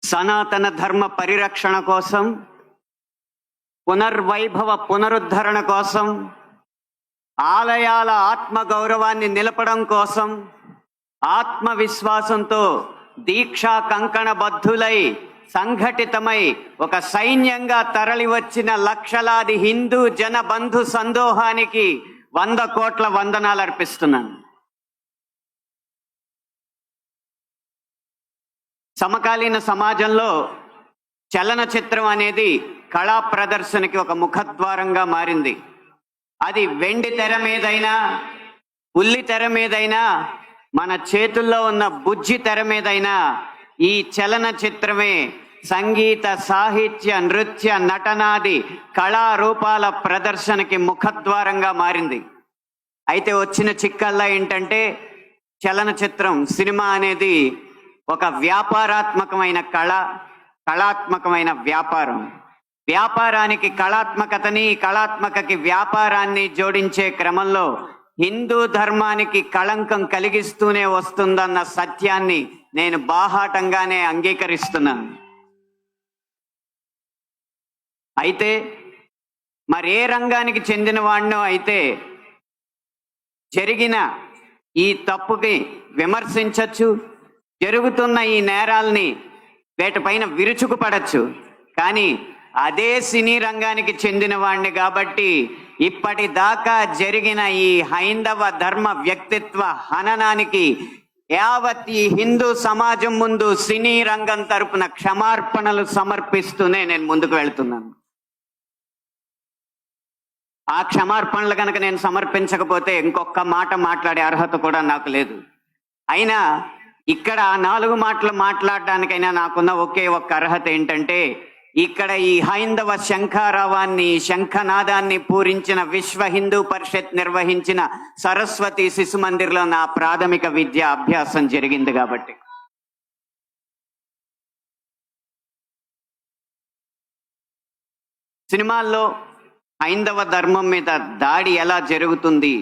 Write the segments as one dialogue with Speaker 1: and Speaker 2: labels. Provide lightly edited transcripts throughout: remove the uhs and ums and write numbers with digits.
Speaker 1: సనాతన ధర్మ పరిరక్షణ కోసం, పునర్వైభవ పునరుద్ధరణ కోసం, ఆలయాల ఆత్మగౌరవాన్ని నిలపడం కోసం ఆత్మవిశ్వాసంతో దీక్షా కంకణబద్ధులై సంఘటితమై ఒక సైన్యంగా తరలివచ్చిన లక్షలాది హిందూ జన బంధు సందోహానికి 100 కోట్ల వందనాలు అర్పిస్తున్నాను. సమకాలీన సమాజంలో చలనచిత్రం అనేది కళా ప్రదర్శనకి ఒక ముఖద్వారంగా మారింది. అది వెండి తెర మీదైనా, ఉల్లి తెర మీదైనా, మన చేతుల్లో ఉన్న బుజ్జి తెర మీదైనా ఈ చలనచిత్రమే సంగీత, సాహిత్య, నృత్య, నటనాది కళారూపాల ప్రదర్శనకి ముఖద్వారంగా మారింది. అయితే వచ్చిన చిక్కల్లా ఏంటంటే, చలనచిత్రం, సినిమా అనేది ఒక వ్యాపారాత్మకమైన కళాత్మకమైన వ్యాపారం. వ్యాపారానికి కళాత్మకతని, కళాత్మకకి వ్యాపారాన్ని జోడించే క్రమంలో హిందూ ధర్మానికి కళంకం కలిగిస్తూనే వస్తుందన్న సత్యాన్ని నేను బాహాటంగానే అంగీకరిస్తున్నాను. అయితే మరే రంగానికి చెందిన వాడినో అయితే జరిగిన ఈ తప్పుకి విమర్శించవచ్చు, జరుగుతున్న ఈ నేరాల్ని వేటిపైన విరుచుకుపడచ్చు. కానీ అదే సినీ రంగానికి చెందిన వాడిని కాబట్టి ఇప్పటిదాకా జరిగిన ఈ హైందవ ధర్మ వ్యక్తిత్వ హననానికి యావత్ ఈ హిందూ సమాజం ముందు సినీ రంగం తరపున క్షమార్పణలు సమర్పిస్తూనే నేను ముందుకు వెళ్తున్నాను. ఆ క్షమార్పణలు కనుక నేను సమర్పించకపోతే ఇంకొక మాట మాట్లాడే అర్హత కూడా నాకు లేదు. అయినా ఇక్కడ 4 మాటలు మాట్లాడడానికైనా నాకున్న ఒకే ఒక్క అర్హత ఏంటంటే, ఇక్కడ ఈ హైందవ శంఖారావాన్ని, శంఖనాదాన్ని పూరించిన విశ్వ హిందూ పరిషత్ నిర్వహించిన సరస్వతి శిశు మందిర్లో నా ప్రాథమిక విద్యా అభ్యాసం జరిగింది కాబట్టి. సినిమాల్లో హైందవ ధర్మం మీద దాడి ఎలా జరుగుతుంది,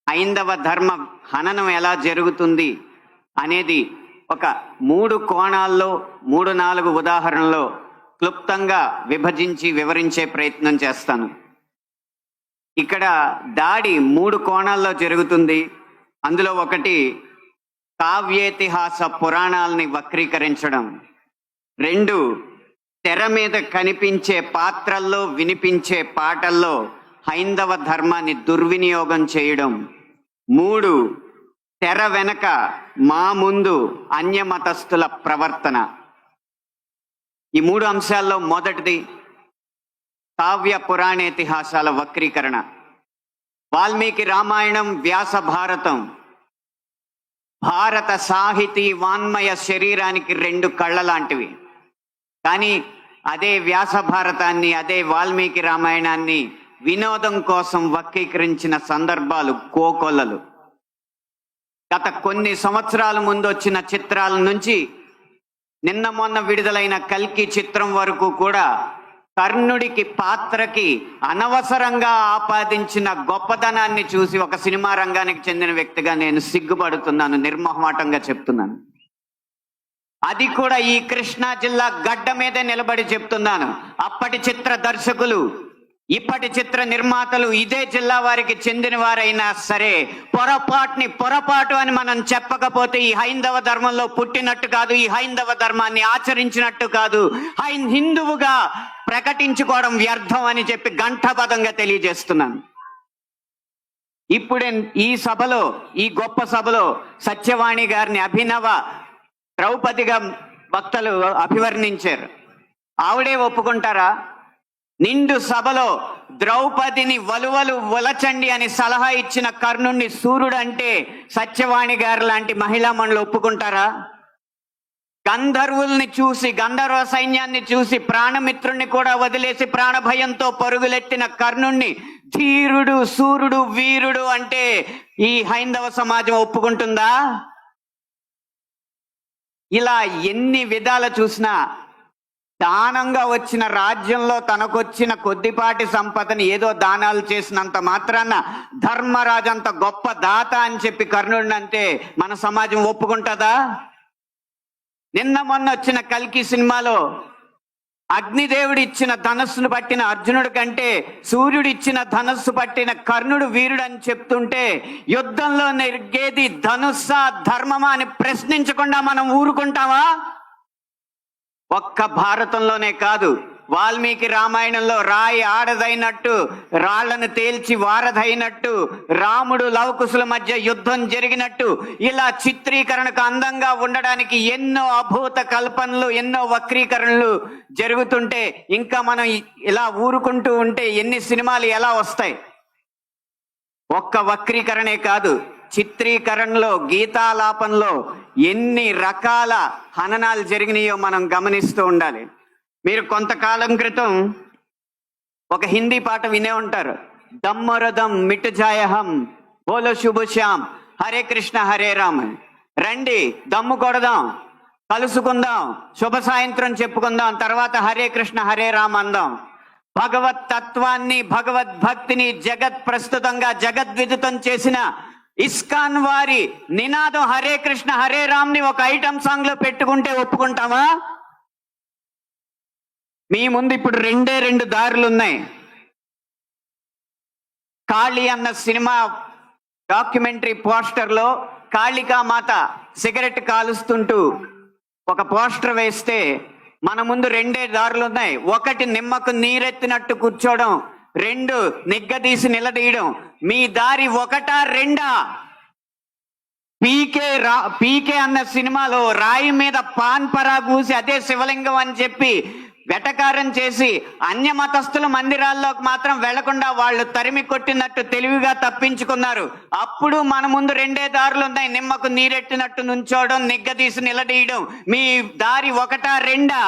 Speaker 1: హైందవ ధర్మ హననం ఎలా జరుగుతుంది అనేది ఒక 3 కోణాల్లో 3-4 ఉదాహరణలో క్లుప్తంగా విభజించి వివరించే ప్రయత్నం చేస్తాను. ఇక్కడ దాడి 3 కోణాల్లో జరుగుతుంది. అందులో ఒకటి కావ్యేతిహాస పురాణాలని వక్రీకరించడం, 2 తెర మీద కనిపించే పాత్రల్లో వినిపించే పాటల్లో హైందవ ధర్మాన్ని దుర్వినియోగం చేయడం, 3 తెర వెనక మా ముందు అన్యమతస్థుల ప్రవర్తన. ఈ 3 అంశాల్లో మొదటిది కావ్య పురాణేతిహాసాల వక్రీకరణ. వాల్మీకి రామాయణం, వ్యాస భారతం భారత సాహితీ వాన్మయ శరీరానికి 2 కళ్ళ లాంటివి. కానీ అదే వ్యాస భారతాన్ని, అదే వాల్మీకి రామాయణాన్ని వినోదం కోసం వక్రీకరించిన సందర్భాలు కోకొల్లలు. గత కొన్ని సంవత్సరాల ముందు వచ్చిన చిత్రాల నుంచి నిన్న మొన్న విడుదలైన కల్కి చిత్రం వరకు కూడా కర్ణుడికి పాత్రకి అనవసరంగా ఆపాదించిన గొప్పతనాన్ని చూసి ఒక సినిమా రంగానికి చెందిన వ్యక్తిగా నేను సిగ్గుపడుతున్నాను, నిర్మోహమాటంగా చెప్తున్నాను. అది కూడా ఈ కృష్ణా జిల్లా గడ్డ మీదే నిలబడి చెప్తున్నాను. అప్పటి చిత్ర దర్శకులు, ఇప్పటి చిత్ర నిర్మాతలు ఇదే జిల్లా వారికి చెందిన వారైనా సరే పొరపాటు అని మనం చెప్పకపోతే ఈ హైందవ ధర్మంలో పుట్టినట్టు కాదు, ఈ హైందవ ధర్మాన్ని ఆచరించినట్టు కాదు, హిందువుగా ప్రకటించుకోవడం వ్యర్థం అని చెప్పి ఘంటాపథంగా తెలియజేస్తున్నాను. ఇప్పుడే ఈ సభలో, ఈ గొప్ప సభలో సత్యవాణి గారిని అభినవ ద్రౌపదిగా వక్తలు అభివర్ణించారు. ఆవిడే ఒప్పుకుంటారా? నిండు సభలో ద్రౌపదిని వలువలు వలచండి అని సలహా ఇచ్చిన కర్ణుణ్ణి సూర్యుడు అంటే సత్యవాణి గారు లాంటి మహిళా మండలి ఒప్పుకుంటారా? గంధర్వుల్ని చూసి, గంధర్వ సైన్యాన్ని చూసి ప్రాణమిత్రుణ్ణి కూడా వదిలేసి ప్రాణభయంతో పరుగులెట్టిన కర్ణుణ్ణి ధీరుడు, సూర్యుడు, వీరుడు అంటే ఈ హైందవ సమాజం ఒప్పుకుంటుందా? ఇలా ఎన్ని విధాలు చూసినా దానంగా వచ్చిన రాజ్యంలో తనకొచ్చిన కొద్దిపాటి సంపదని ఏదో దానాలు చేసినంత మాత్రాన ధర్మరాజు అంత గొప్ప దాత అని చెప్పి కర్ణుడిని అంటే మన సమాజం ఒప్పుకుంటుందా? నిన్న మొన్న వచ్చిన కల్కి సినిమాలో అగ్నిదేవుడు ఇచ్చిన ధనస్సును పట్టిన అర్జునుడి కంటే సూర్యుడు ఇచ్చిన ధనస్సు పట్టిన కర్ణుడు వీరుడు అని చెప్తుంటే యుద్ధంలో నెగ్గేది ధనుస్సా ధర్మమా అని ప్రశ్నించకుండా మనం ఊరుకుంటామా? ఒక్క భారతంలోనే కాదు, వాల్మీకి రామాయణంలో రాయి ఆడదైనట్టు, రాళ్లను తేల్చి వారధైనట్టు, రాముడు లవకుశుల మధ్య యుద్ధం జరిగినట్టు, ఇలా చిత్రీకరణకు అందంగా ఉండడానికి ఎన్నో అభూత కల్పనలు, ఎన్నో వక్రీకరణలు జరుగుతుంటే ఇంకా మనం ఇలా ఊరుకుంటూ ఉంటే ఎన్ని సినిమాలు ఎలా వస్తాయి? ఒక్క వక్రీకరణే కాదు, చిత్రీకరణలో, గీతాలాపనలో ఎన్ని రకాల హననాలు జరిగినాయో మనం గమనిస్తూ ఉండాలి. మీరు కొంతకాలం క్రితం ఒక హిందీ పాట వినే ఉంటారు, దమ్మరదం మిట్ జాయహం బోలో శుభ శ్యామ్ హరే కృష్ణ హరే రామ్. రండి దమ్ము కొడదాం, కలుసుకుందాం, శుభ సాయంత్రం చెప్పుకుందాం, తర్వాత హరే కృష్ణ హరే రామ్ అందాం. భగవత్ తత్వాన్ని, భగవద్భక్తిని జగత్ ప్రస్తుతంగా జగద్విదితం చేసిన ఇస్కాన్ వారి నినాదం హరే కృష్ణ హరే రామ్ ని ఒక ఐటమ్ సాంగ్ లో పెట్టుకుంటే ఒప్పుకుంటామా? మీ ముందు ఇప్పుడు రెండు దారులు ఉన్నాయి. కాళీ అన్న సినిమా డాక్యుమెంటరీ పోస్టర్ లో కాళికామాత సిగరెట్ కాలుస్తుంటూ ఒక పోస్టర్ వేస్తే మన ముందు రెండే దారులు ఉన్నాయి. ఒకటి నిమ్మకు నీరెత్తినట్టు కూర్చోవడం, రెండు నిగ్గదీసి నిలదీయడం. మీ దారి ఒకటా రెండా? పీకే అన్న సినిమాలో రాయి మీద పాన్ పరా కూసి అదే శివలింగం అని చెప్పి వెటకారం చేసి అన్య మతస్థుల మందిరాల్లోకి మాత్రం వెళ్లకుండా వాళ్ళు తరిమి కొట్టినట్టు తెలివిగా తప్పించుకున్నారు. అప్పుడు మన ముందు రెండే దారులు ఉన్నాయి, నిమ్మకు నీరెట్టినట్టు నుంచోవడం, నిగ్గదీసి నిలదీయడం. మీ దారి ఒకటా రెండా?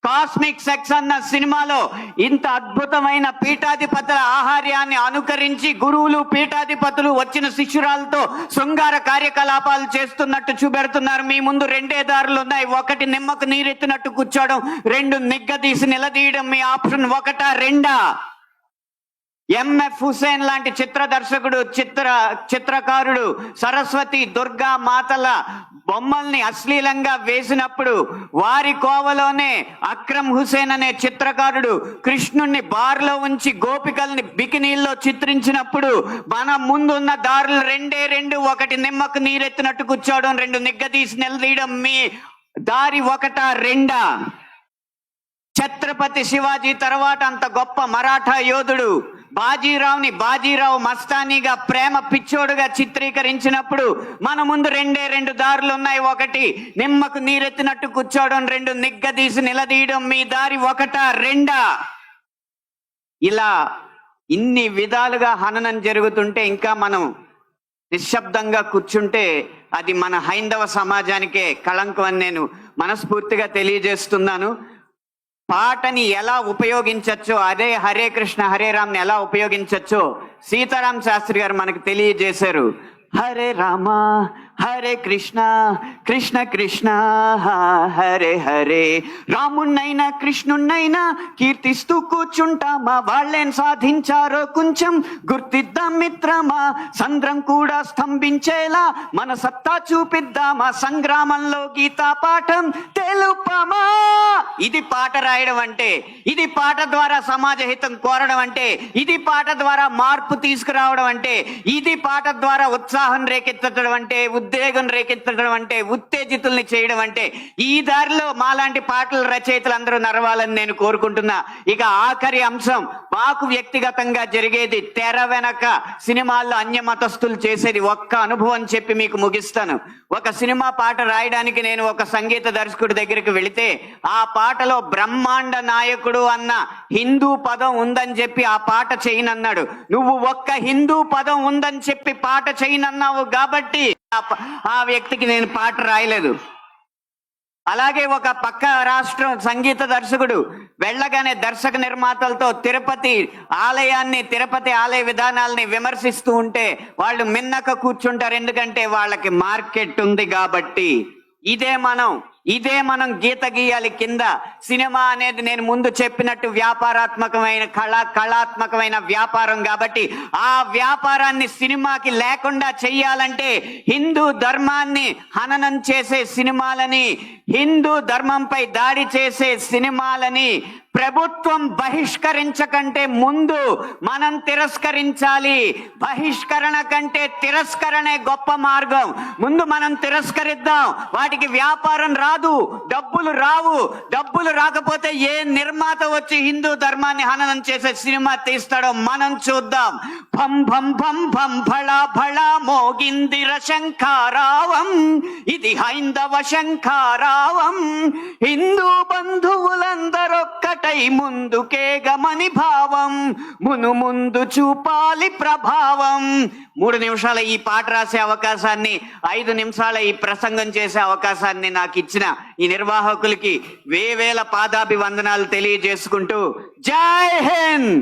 Speaker 1: కాస్మిక్ సెక్స్ అన్న సినిమాలో ఇంత అద్భుతమైన పీఠాధిపతుల ఆహార్యాన్ని అనుకరించి గురువులు, పీఠాధిపతులు వచ్చిన శిష్యురాలతో శృంగార కార్యకలాపాలు చేస్తున్నట్టు చూపెడుతున్నారు. మీ ముందు రెండే దారులు ఉన్నాయి, ఒకటి నిమ్మకు నీరెత్తినట్టు కూర్చోవడం, రెండు నిగ్గదీసి నిలదీయడం. మీ ఆప్షన్ ఒకటా రెండా? ఎంఎఫ్ హుసేన్ లాంటి చిత్ర దర్శకుడు, చిత్రకారుడు సరస్వతి, దుర్గా మాతల బొమ్మల్ని అశ్లీలంగా వేసినప్పుడు వారి కోవలోనే అక్రమ్ హుసేన్ అనే చిత్రకారుడు కృష్ణుణ్ణి బార్లో ఉంచి గోపికల్ని బికినీల్లో చిత్రించినప్పుడు మన ముందున్న దారులు రెండే రెండు, ఒకటి నిమ్మకు నీరెత్తినట్టు కూర్చోవడం, రెండు నిగ్గదీసి నిలదీయడం. మీ దారి ఒకటా రెండా? ఛత్రపతి శివాజీ తర్వాత అంత గొప్ప మరాఠా యోధుడు బాజీరావు మస్తానీగా ప్రేమ పిచ్చోడుగా చిత్రీకరించినప్పుడు మన ముందు రెండు దారులు ఉన్నాయి, ఒకటి నిమ్మకు నీరెత్తినట్టు కూర్చోవడం, రెండు నిగ్గదీసి నిలదీయడం. మీ దారి ఒకటా రెండా? ఇలా ఇన్ని విధాలుగా హననం జరుగుతుంటే ఇంకా మనం నిశ్శబ్దంగా కూర్చుంటే అది మన హైందవ సమాజానికే కళంకం అని నేను మనస్ఫూర్తిగా తెలియజేస్తున్నాను. పాటని ఎలా ఉపయోగించచ్చో, అదే హరే కృష్ణ హరే రామ్ ని ఎలా ఉపయోగించచ్చో సీతారాం శాస్త్రి గారు మనకు తెలియజేశారు. హరే రామ హరే కృష్ణ కృష్ణ కృష్ణ హరే హరే, రాముణ్ణైనా కృష్ణుణ్ణైనా కీర్తిస్తూ కూర్చుంటామా, వాళ్ళేం సాధించారో కొంచెం గుర్తిద్దాం మిత్రమా, సంద్రం కూడా స్తంభించేలా మన సత్తా చూపిద్దామా, సంగ్రామంలో గీతా పాఠం తెలుపమా. ఇది పాట రాయడం అంటే, ఇది పాట ద్వారా సమాజ హితం కోరడం అంటే, ఇది పాట ద్వారా మార్పు తీసుకురావడం అంటే, ఇది పాట ద్వారా ఉత్సాహం రేకెత్తడం అంటే, ఉద్వేగం రేకెత్తడం అంటే, ఉత్తేజితుల్ని చేయడం అంటే, ఈ దారిలో మాలాంటి పాటల రచయితలు అందరూ నడవాలని నేను కోరుకుంటున్నా. ఇక ఆఖరి అంశం, మాకు వ్యక్తిగతంగా జరిగేది తెర వెనక సినిమాల్లో అన్య మతస్థులు చేసేది ఒక్క అనుభవం చెప్పి మీకు ముగిస్తాను. ఒక సినిమా పాట రాయడానికి నేను ఒక సంగీత దర్శకుడి దగ్గరికి వెళితే ఆ పాటలో బ్రహ్మాండ నాయకుడు అన్న హిందూ పదం ఉందని చెప్పి ఆ పాట చేయనన్నాడు. నువ్వు ఒక్క హిందూ పదం ఉందని చెప్పి పాట చేయనన్నావు కాబట్టి ఆ వ్యక్తికి నేను పాట రాయలేదు. అలాగే ఒక పక్క రాష్ట్రం సంగీత దర్శకుడు వెళ్ళగానే దర్శక నిర్మాతలతో తిరుపతి ఆలయ విధానాలని విమర్శిస్తూ ఉంటే వాళ్ళు మిన్నక కూర్చుంటారు, ఎందుకంటే వాళ్ళకి మార్కెట్ ఉంది కాబట్టి. ఇదే మనం గీత గీయాలి కింద. సినిమా అనేది నేను ముందు చెప్పినట్టు వ్యాపారాత్మకమైన కళాత్మకమైన వ్యాపారం కాబట్టి ఆ వ్యాపారాన్ని సినిమాకి లేకుండా చెయ్యాలంటే హిందూ ధర్మాన్ని హననం చేసే సినిమాలని, హిందూ ధర్మంపై దాడి చేసే సినిమాలని ప్రభుత్వం బహిష్కరించకంటే ముందు మనం తిరస్కరించాలి. బహిష్కరణ కంటే తిరస్కరణే గొప్ప మార్గం. ముందు మనం తిరస్కరిద్దాం. వాటికి వ్యాపారం రాదు, డబ్బులు రావు. డబ్బులు రాకపోతే ఏ నిర్మాత వచ్చి హిందూ ధర్మాన్ని హననం చేసే సినిమా తీస్తాడో మనం చూద్దాం. భం భం భం భం భళా భళా మోగిందిర శంఖారావం, ఇది హైందవ శంఖారావం. హిందూ బంధువులందరొక్కటై ముందుకే గమని భావం, ముందు చూపాలి ప్రభావం. 3 నిమిషాల ఈ పాట రాసే అవకాశాన్ని, 5 నిమిషాల ఈ ప్రసంగం చేసే అవకాశాన్ని నాకు ఇచ్చిన ఈ నిర్వాహకులకి వేవేల పాదాభివందనాలు తెలియజేసుకుంటూ జై హింద్.